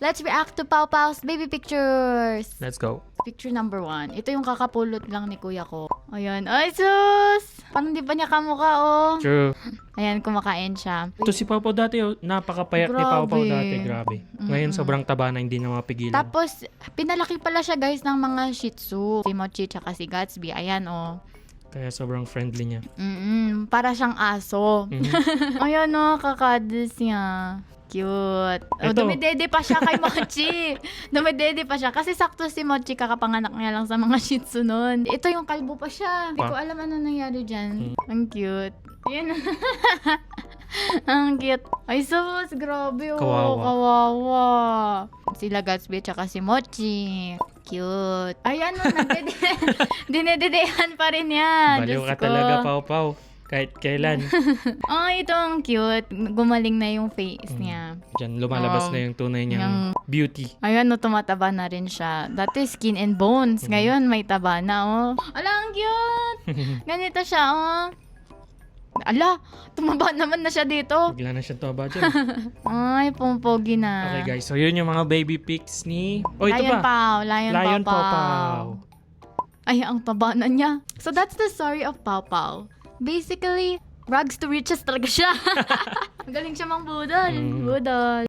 let's react to Pau Pau's baby pictures. Let's go. Picture number 1. Ito yung kakapulot lang ni kuya ko. Ayan. Ay, sus! Parang di pa niya kamukha, oh. True. Ayan, kumakain siya. Ito si Pau Pau dati, napakapayat ni Pau Pau dati. Grabe. Ngayon, sobrang taba na, hindi na mapigilan. Tapos, pinalaki pala siya, guys, ng mga Shih Tzu. Si Mochi tsaka si Gatsby. Ayan, oh. Kaya sobrang friendly niya. Para siyang aso. Ayan, oh, kakadis niya. Cute. Oh, Ito. dumidede pa siya kay Mochi. Dumidede pa siya. Kasi sakto si Mochi kakapanganak niya lang sa mga Shih Tzu nun. Ito yung kalbo pa siya. Hindi ko alam ano nangyari dyan. Ang cute. Ayan. Ang cute. Ay, sus. Grabe, oh. Kawawa. Kawawa. Sila Gatsby tsaka si Mochi. Cute. Ayan, oh. Dinededehan pa rin yan. Baliw Diyos ka ko. talaga, Pau Pau. Kahit kailan. Ito ang cute. Gumaling na yung face niya. Diyan, lumalabas na yung tunay niyang beauty. Ayan, no, tumataba na rin siya. Dati skin and bones. Ngayon, may taba na, oh. Ala, ang cute! Ganito siya, oh. Ala, tumaba naman na siya dito. Bigla na siya tumaba dyan. Ay, pumpogi na. Okay guys, so yun yung mga baby pics ni... Oh, ito Lion pa. Pau. Lion Pau Pau. Pau. Ay, ang taba na niya. So, that's the story of Pau Pau. Basically, rags to riches talaga siya. Magaling siya mang budol. Budol.